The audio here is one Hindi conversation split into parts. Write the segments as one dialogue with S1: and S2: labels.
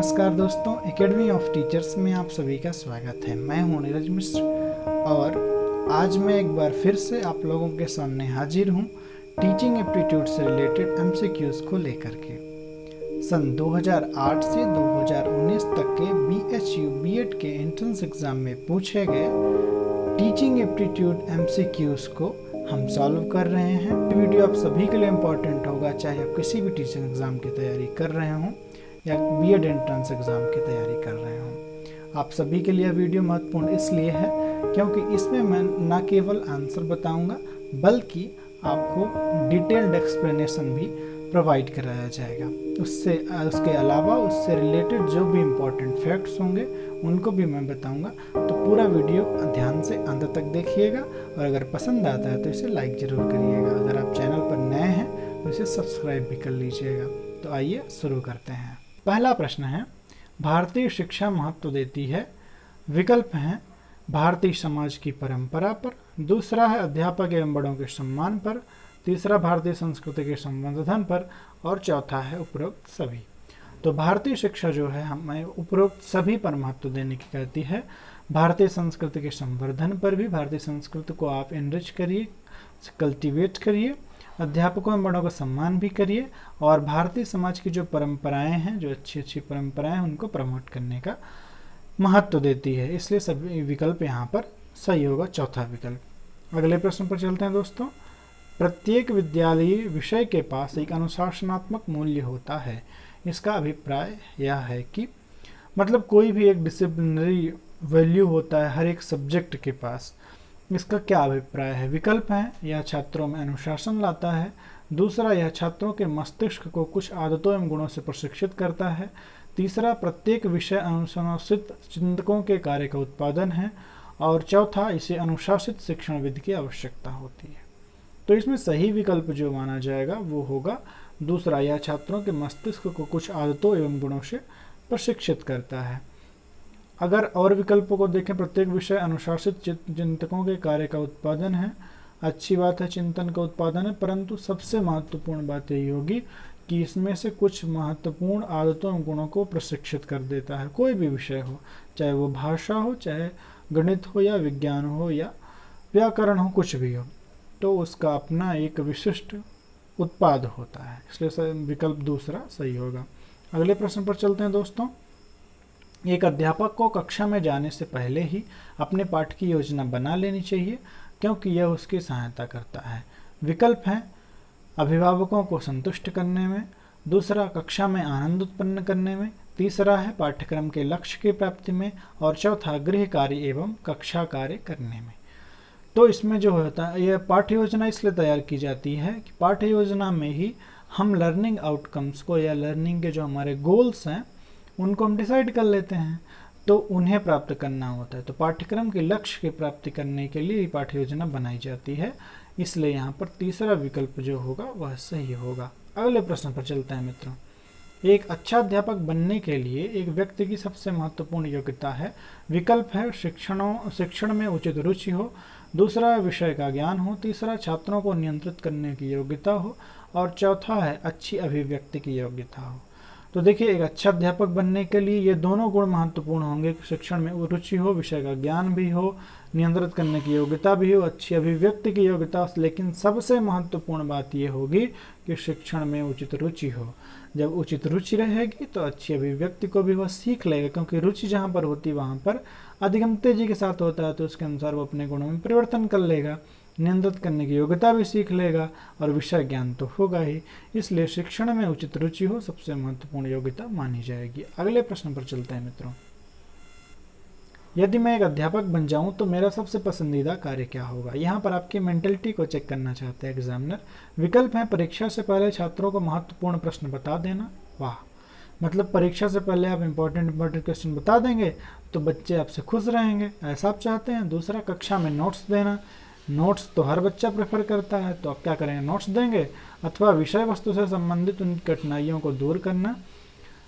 S1: नमस्कार दोस्तों, एकेडमी ऑफ टीचर्स में आप सभी का स्वागत है। मैं हूं नीरज मिश्र और आज मैं एक बार फिर से आप लोगों के सामने हाजिर हूं टीचिंग एप्टीट्यूड से रिलेटेड एमसीक्यूज को लेकर के। सन 2008 से 2019 तक के बीएचयू बीएड के एंट्रेंस एग्जाम में पूछे गए टीचिंग एप्टीट्यूड एमसीक्यूज को हम सॉल्व कर रहे हैं। वीडियो आप सभी के लिए इम्पोर्टेंट होगा, चाहे आप किसी भी टीचिंग एग्जाम की तैयारी कर रहे हों या बीएड एंट्रेंस एग्ज़ाम की तैयारी कर रहे हों। आप सभी के लिए वीडियो महत्वपूर्ण इसलिए है क्योंकि इसमें मैं न केवल आंसर बताऊंगा बल्कि आपको डिटेल्ड एक्सप्लेनेशन भी प्रोवाइड कराया जाएगा। उसके अलावा उससे रिलेटेड जो भी इम्पोर्टेंट फैक्ट्स होंगे उनको भी मैं बताऊंगा। तो पूरा वीडियो ध्यान से अंत तक देखिएगा और अगर पसंद आता है तो इसे लाइक ज़रूर करिएगा। अगर आप चैनल पर नए हैं तो इसे सब्सक्राइब भी कर लीजिएगा। तो आइए शुरू करते हैं। पहला प्रश्न है, भारतीय शिक्षा महत्व देती है। विकल्प हैं भारतीय समाज की परंपरा पर, दूसरा है अध्यापक एवं बड़ों के सम्मान पर, तीसरा भारतीय संस्कृति के संवर्धन पर और चौथा है उपरोक्त सभी। तो भारतीय शिक्षा जो है हमें उपरोक्त सभी पर महत्व देने की कहती है। भारतीय संस्कृति के संवर्धन पर भी, भारतीय संस्कृति को आप एनरिच करिए, कल्टीवेट करिए, अध्यापकों एवं बड़ों का सम्मान भी करिए और भारतीय समाज की जो परंपराएं हैं, जो अच्छी अच्छी परंपराएं हैं, उनको प्रमोट करने का महत्व देती है। इसलिए सभी विकल्प यहाँ पर सही होगा, चौथा विकल्प। अगले प्रश्न पर चलते हैं दोस्तों। प्रत्येक विद्यालयी विषय के पास एक अनुशासनात्मक मूल्य होता है। इसका अभिप्राय यह है कि मतलब कोई भी एक डिसिप्लिनरी वैल्यू होता है हर एक सब्जेक्ट के पास। इसका क्या अभिप्राय है? विकल्प हैं, यह छात्रों में अनुशासन लाता है। दूसरा, यह छात्रों के मस्तिष्क को कुछ आदतों एवं गुणों से प्रशिक्षित करता है। तीसरा, प्रत्येक विषय अनुशासित चिंतकों के कार्य का उत्पादन है। और चौथा, इसे अनुशासित शिक्षणविद की आवश्यकता होती है। तो इसमें सही विकल्प जो माना जाएगा वो होगा दूसरा, यह छात्रों के मस्तिष्क को कुछ आदतों एवं गुणों से प्रशिक्षित करता है। अगर और विकल्पों को देखें, प्रत्येक विषय अनुशासित चिंतकों के कार्य का उत्पादन है। अच्छी बात है, चिंतन का उत्पादन है, परंतु सबसे महत्वपूर्ण बात यही होगी कि इसमें से कुछ महत्वपूर्ण आदतों एवं गुणों को प्रशिक्षित कर देता है। कोई भी विषय हो, चाहे वो भाषा हो, चाहे गणित हो या विज्ञान हो या व्याकरण हो, कुछ भी हो, तो उसका अपना एक विशिष्ट उत्पाद होता है। इसलिए विकल्प दूसरा सही होगा। अगले प्रश्न पर चलते हैं दोस्तों। एक अध्यापक को कक्षा में जाने से पहले ही अपने पाठ की योजना बना लेनी चाहिए क्योंकि यह उसकी सहायता करता है। विकल्प हैं अभिभावकों को संतुष्ट करने में, दूसरा कक्षा में आनंद उत्पन्न करने में, तीसरा है पाठ्यक्रम के लक्ष्य की प्राप्ति में और चौथा गृह कार्य एवं कक्षा कार्य करने में। तो इसमें जो होता है, यह पाठ्य योजना इसलिए तैयार की जाती है कि पाठ्य योजना में ही हम लर्निंग आउटकम्स को या लर्निंग के जो हमारे गोल्स हैं उनको हम डिसाइड कर लेते हैं, तो उन्हें प्राप्त करना होता है। तो पाठ्यक्रम के लक्ष्य की प्राप्ति करने के लिए पाठ्य योजना बनाई जाती है। इसलिए यहाँ पर तीसरा विकल्प जो होगा वह सही होगा। अगले प्रश्न पर चलते हैं मित्रों। एक अच्छा अध्यापक बनने के लिए एक व्यक्ति की सबसे महत्वपूर्ण योग्यता है। विकल्प है शिक्षण में उचित रुचि हो, दूसरा विषय का ज्ञान हो, तीसरा छात्रों को नियंत्रित करने की योग्यता हो और चौथा है अच्छी अभिव्यक्ति की योग्यता हो। तो देखिए, एक अच्छा अध्यापक बनने के लिए ये दोनों गुण महत्वपूर्ण होंगे। शिक्षण में रुचि हो, विषय का ज्ञान भी हो, नियंत्रित करने की योग्यता भी हो, अच्छी अभिव्यक्ति की योग्यता। लेकिन सबसे महत्वपूर्ण बात ये होगी कि शिक्षण में उचित रुचि हो। जब उचित रुचि रहेगी तो अच्छी अभिव्यक्ति को भी वह सीख लेगा, क्योंकि रुचि जहाँ पर होती है वहाँ पर अधिगम तेजी के साथ होता है, तो उसके अनुसार वो अपने गुणों में परिवर्तन कर लेगा, नियंत्रित करने की योग्यता भी सीख लेगा और विषय ज्ञान तो होगा ही। इसलिए शिक्षण में उचित रुचि हो सबसे महत्वपूर्ण योग्यता मानी जाएगी। अगले प्रश्न पर चलते हैं मित्रों। यदि मैं एक अध्यापक बन जाऊं तो मेरा सबसे पसंदीदा कार्य क्या होगा? यहाँ पर आपकी मेंटलिटी को चेक करना चाहते हैं एग्जामिनर। विकल्प है परीक्षा से पहले छात्रों को महत्वपूर्ण प्रश्न बता देना। वाह, मतलब परीक्षा से पहले आप इंपॉर्टेंट क्वेश्चन बता देंगे तो बच्चे आपसे खुश रहेंगे, ऐसा आप चाहते हैं। दूसरा, कक्षा में नोट्स देना। नोट्स तो हर बच्चा प्रेफर करता है, तो आप क्या करेंगे? नोट्स देंगे। अथवा विषय वस्तु से संबंधित उन कठिनाइयों को दूर करना,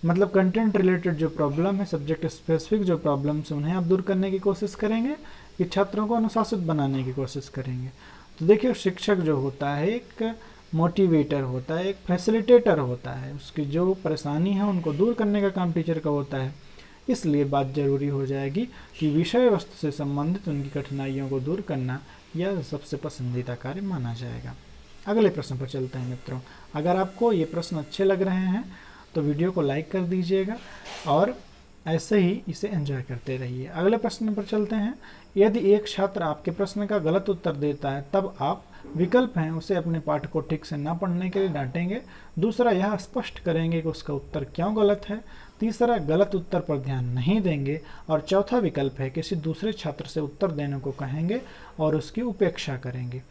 S1: मतलब कंटेंट रिलेटेड जो प्रॉब्लम है, सब्जेक्ट स्पेसिफिक जो प्रॉब्लम्स हैं उन्हें आप दूर करने की कोशिश करेंगे कि छात्रों को अनुशासित बनाने की कोशिश करेंगे। तो देखिए, शिक्षक जो होता है एक मोटिवेटर होता है, एक फैसिलिटेटर होता है। उसकी जो परेशानी है उनको दूर करने का काम टीचर का होता है। इसलिए बात ज़रूरी हो जाएगी कि विषय वस्तु से संबंधित उनकी कठिनाइयों को दूर करना यह सबसे पसंदीदा कार्य माना जाएगा। अगले प्रश्न पर चलते हैं मित्रों। अगर आपको ये प्रश्न अच्छे लग रहे हैं तो वीडियो को लाइक कर दीजिएगा और ऐसे ही इसे एंजॉय करते रहिए। अगले प्रश्न पर चलते हैं। यदि एक छात्र आपके प्रश्न का गलत उत्तर देता है तब आप विकल्प हैं उसे अपने पाठ को ठीक से न पढ़ने के लिए डांटेंगे। दूसरा, यह स्पष्ट करेंगे कि उसका उत्तर क्यों गलत है। तीसरा, गलत उत्तर पर ध्यान नहीं देंगे। और चौथा विकल्प है किसी दूसरे छात्र से उत्तर देने को कहेंगे और उसकी उपेक्षा करेंगे।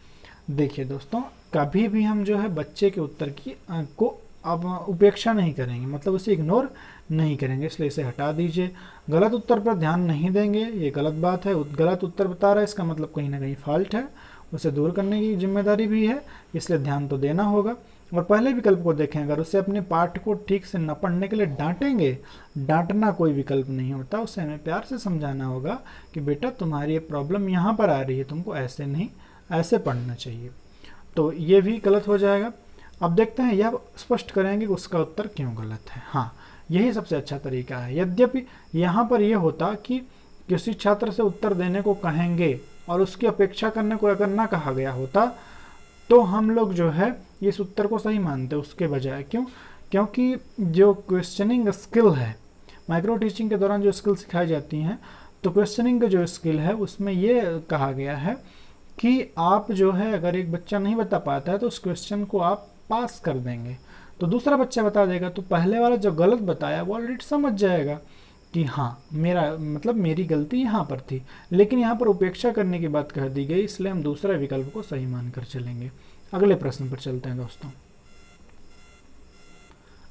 S1: देखिए दोस्तों, कभी भी हम जो है बच्चे के उत्तर की को अब उपेक्षा नहीं करेंगे, मतलब उसे इग्नोर नहीं करेंगे, इसलिए इसे हटा दीजिए। गलत उत्तर पर ध्यान नहीं देंगे, ये गलत बात है। गलत उत्तर बता रहा है, इसका मतलब कहीं ना कहीं फॉल्ट है, उसे दूर करने की जिम्मेदारी भी है, इसलिए ध्यान तो देना होगा। और पहले विकल्प को देखें, अगर उसे अपने पाठ को ठीक से न पढ़ने के लिए डांटेंगे, डांटना कोई विकल्प नहीं होता, उसे हमें प्यार से समझाना होगा कि बेटा तुम्हारी ये प्रॉब्लम यहाँ पर आ रही है, तुमको ऐसे नहीं ऐसे पढ़ना चाहिए। तो ये भी गलत हो जाएगा। अब देखते हैं, यह स्पष्ट करेंगे कि उसका उत्तर क्यों गलत है। हाँ, यही सबसे अच्छा तरीका है। यद्यपि यहाँ पर यह होता कि किसी छात्र से उत्तर देने को कहेंगे और उसकी अपेक्षा करने को अगर ना कहा गया होता तो हम लोग जो है इस उत्तर को सही मानते उसके बजाय। क्यों? क्योंकि जो क्वेश्चनिंग स्किल है, माइक्रो टीचिंग के दौरान जो स्किल सिखाई जाती हैं, तो क्वेश्चनिंग का जो स्किल है उसमें ये कहा गया है कि आप जो है अगर एक बच्चा नहीं बता पाता है तो उस क्वेश्चन को आप पास कर देंगे, तो दूसरा बच्चा बता देगा, तो पहले वाला जो गलत बताया वो ऑलरेडी समझ जाएगा कि हाँ मेरी गलती यहाँ पर थी। लेकिन यहाँ पर उपेक्षा करने की बात कह दी गई, इसलिए हम दूसरा विकल्प को सही मानकर चलेंगे। अगले प्रश्न पर चलते हैं दोस्तों।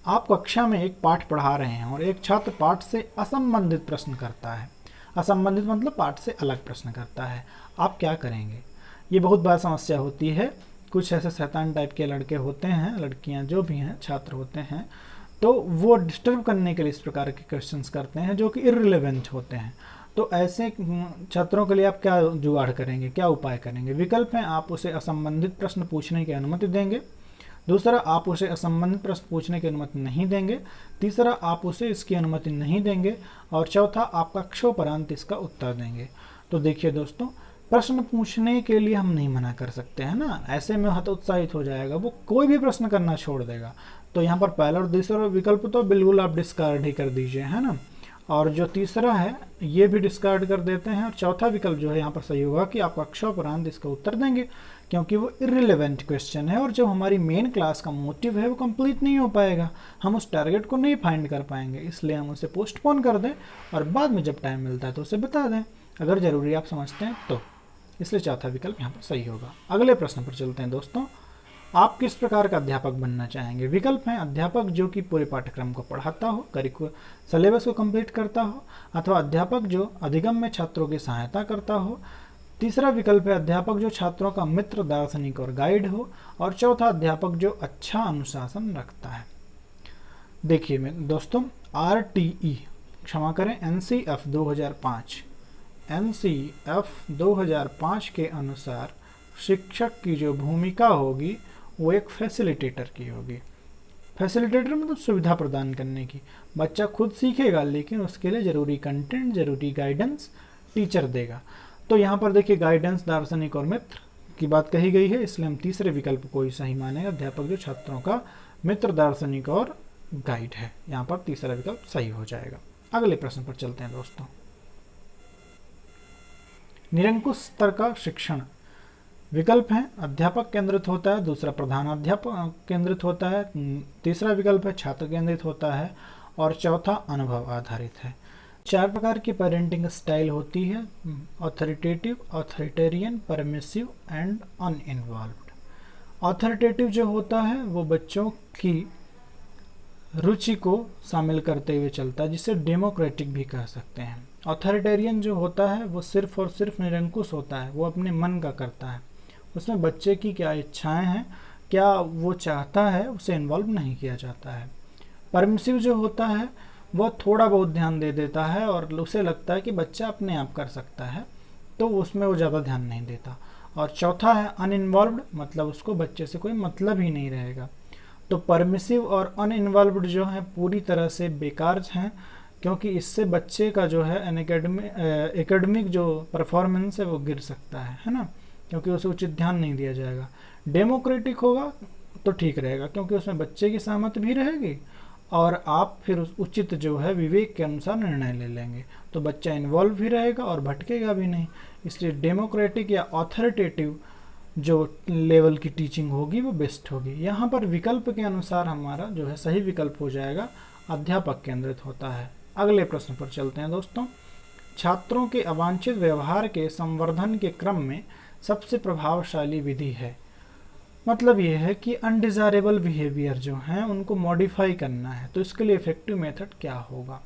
S1: आप कक्षा में एक पाठ पढ़ा रहे हैं और एक छात्र पाठ से असंबंधित प्रश्न करता है। असंबंधित मतलब पाठ से अलग प्रश्न करता है, आप क्या करेंगे? ये बहुत बड़ा समस्या होती है। कुछ ऐसे शैतान टाइप के लड़के होते हैं, लड़कियां जो भी हैं, छात्र होते हैं, तो वो डिस्टर्ब करने के लिए इस प्रकार के क्वेश्चंस करते हैं जो कि इर्रिलेवेंट होते हैं। तो ऐसे छात्रों के लिए आप क्या जुगाड़ करेंगे, क्या उपाय करेंगे? विकल्प हैं, आप उसे असंबंधित प्रश्न पूछने की अनुमति देंगे। दूसरा, आप उसे असंबंधित प्रश्न पूछने की अनुमति नहीं देंगे। तीसरा, आप उसे इसकी अनुमति नहीं देंगे। और चौथा, आप कक्षोपरांत इसका उत्तर देंगे। तो देखिए दोस्तों, प्रश्न पूछने के लिए हम नहीं मना कर सकते हैं ना, ऐसे में हतोत्साहित हो जाएगा, वो कोई भी प्रश्न करना छोड़ देगा। तो यहाँ पर पहला और दूसरा विकल्प तो बिल्कुल आप डिस्कार्ड ही कर दीजिए, है ना। और जो तीसरा है ये भी डिस्कार्ड कर देते हैं। और चौथा विकल्प जो है यहाँ पर सही होगा कि आप कक्षोपरांत इसका उत्तर देंगे, क्योंकि वो इर्रिलेवेंट क्वेश्चन है और जब हमारी मेन क्लास का मोटिव है वो कंप्लीट नहीं हो पाएगा, हम उस टारगेट को नहीं फाइंड कर पाएंगे, इसलिए हम उसे पोस्टपोन कर दें और बाद में जब टाइम मिलता है तो उसे बता दें, अगर ज़रूरी आप समझते हैं तो। इसलिए चौथा विकल्प यहाँ पर सही होगा। अगले प्रश्न पर चलते हैं दोस्तों। आप किस प्रकार का अध्यापक बनना चाहेंगे? विकल्प हैं, अध्यापक जो कि पूरे पाठ्यक्रम को पढ़ाता हो, सिलेबस को कंप्लीट करता हो, अथवा अध्यापक जो अधिगम में छात्रों की सहायता करता हो। तीसरा विकल्प है अध्यापक जो छात्रों का मित्र, दार्शनिक और गाइड हो। और चौथा, अध्यापक जो अच्छा अनुशासन रखता है। देखिए दोस्तों, RTE क्षमा करें NCF 2005 के अनुसार शिक्षक की जो भूमिका होगी वो एक फैसिलिटेटर की होगी। फैसिलिटेटर मतलब सुविधा प्रदान करने की। बच्चा खुद सीखेगा लेकिन उसके लिए ज़रूरी कंटेंट, ज़रूरी गाइडेंस टीचर देगा। तो यहाँ पर देखिए गाइडेंस, दार्शनिक और मित्र की बात कही गई है, इसलिए हम तीसरे विकल्प को ही सही मानेंगे। अध्यापक जो छात्रों का मित्र, दार्शनिक और गाइड है, यहाँ पर तीसरा विकल्प सही हो जाएगा। अगले प्रश्न पर चलते हैं दोस्तों। निरंकुश स्तर का शिक्षण। विकल्प हैं, अध्यापक केंद्रित होता है। दूसरा, प्रधानाध्यापक केंद्रित होता है। तीसरा विकल्प है, छात्र केंद्रित होता है। और चौथा, अनुभव आधारित है। 4 प्रकार की पेरेंटिंग स्टाइल होती है, authoritative, authoritarian, permissive and uninvolved. Authoritative जो होता है वो बच्चों की रुचि को शामिल करते हुए चलता है, जिसे डेमोक्रेटिक भी कह सकते हैं। ऑथोरिटेरियन जो होता है वो सिर्फ और सिर्फ निरंकुश होता है, वो अपने मन का करता है, उसमें बच्चे की क्या इच्छाएं हैं, क्या वो चाहता है, उसे इन्वॉल्व नहीं किया जाता है। परमिसिव जो होता है वो थोड़ा बहुत ध्यान दे देता है और उसे लगता है कि बच्चा अपने आप कर सकता है, तो उसमें वो ज़्यादा ध्यान नहीं देता। और चौथा है अनइन्वॉल्व्ड, मतलब उसको बच्चे से कोई मतलब ही नहीं रहेगा। तो परमिसिव और अनइन्वॉल्व्ड जो है पूरी तरह से बेकार हैं, क्योंकि इससे बच्चे का जो है एकेडमिक जो परफॉर्मेंस है वो गिर सकता है ना, क्योंकि उसे उचित ध्यान नहीं दिया जाएगा। डेमोक्रेटिक होगा तो ठीक रहेगा, क्योंकि उसमें बच्चे की सहमति भी रहेगी और आप फिर उस उचित जो है विवेक के अनुसार निर्णय ले लेंगे, तो बच्चा इन्वॉल्व भी रहेगा और भटकेगा भी नहीं। इसलिए डेमोक्रेटिक या ऑथोरिटेटिव जो लेवल की टीचिंग होगी वो बेस्ट होगी। यहाँ पर विकल्प के अनुसार हमारा जो है सही विकल्प हो जाएगा अध्यापक केंद्रित होता है। अगले प्रश्न पर चलते हैं दोस्तों। छात्रों के अवांछित व्यवहार के संवर्धन के क्रम में सबसे प्रभावशाली विधि है, मतलब ये है कि अनडिजायरेबल बिहेवियर जो हैं उनको मॉडिफाई करना है, तो इसके लिए इफेक्टिव मेथड क्या होगा।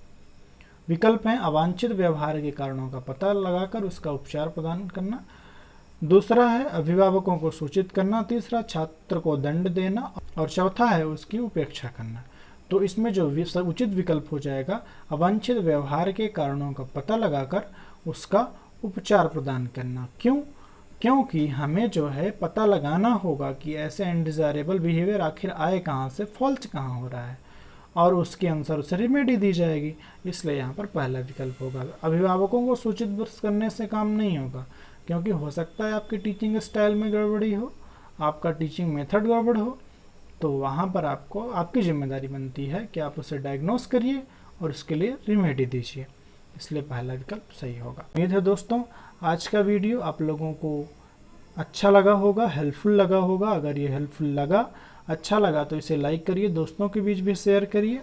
S1: विकल्प हैं अवांछित व्यवहार के कारणों का पता लगाकर उसका उपचार प्रदान करना, दूसरा है अभिभावकों को सूचित करना, तीसरा छात्र को दंड देना और चौथा है उसकी उपेक्षा करना। तो इसमें जो उचित विकल्प हो जाएगा अवांछित व्यवहार के कारणों का पता लगाकर उसका उपचार प्रदान करना। क्यों? क्योंकि हमें जो है पता लगाना होगा कि ऐसे अनडिजायरेबल बिहेवियर आखिर आए कहाँ से, फॉल्ट कहाँ हो रहा है, और उसके अनुसार उसे रेमेडी दी जाएगी। इसलिए यहाँ पर पहला विकल्प होगा। अभिभावकों को सूचित करने से काम नहीं होगा, क्योंकि हो सकता है आपकी टीचिंग स्टाइल में गड़बड़ी हो, आपका टीचिंग मेथड गड़बड़ हो, तो वहाँ पर आपको आपकी जिम्मेदारी बनती है कि आप उसे डायग्नोस करिए और उसके लिए रेमेडी दीजिए। इसलिए पहला विकल्प सही होगा। उम्मीद है दोस्तों आज का वीडियो आप लोगों को अच्छा लगा होगा, हेल्पफुल लगा होगा। अगर ये हेल्पफुल लगा, अच्छा लगा तो इसे लाइक करिए, दोस्तों के बीच भी शेयर करिए,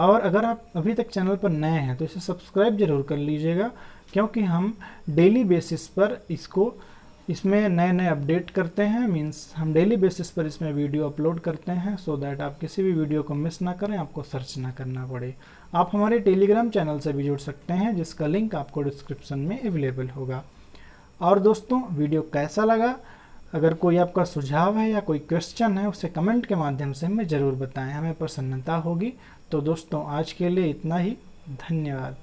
S1: और अगर आप अभी तक चैनल पर नए हैं तो इसे सब्सक्राइब जरूर कर लीजिएगा, क्योंकि हम डेली बेसिस पर इसमें नए नए अपडेट करते हैं। मींस हम डेली बेसिस पर इसमें वीडियो अपलोड करते हैं, सो दैट आप किसी भी वीडियो को मिस ना करें, आपको सर्च ना करना पड़े। आप हमारे टेलीग्राम चैनल से भी जुड़ सकते हैं, जिसका लिंक आपको डिस्क्रिप्शन में अवेलेबल होगा। और दोस्तों वीडियो कैसा लगा, अगर कोई आपका सुझाव है या कोई क्वेश्चन है उसे कमेंट के माध्यम से हमें ज़रूर बताएं, हमें प्रसन्नता होगी। तो दोस्तों आज के लिए इतना ही, धन्यवाद।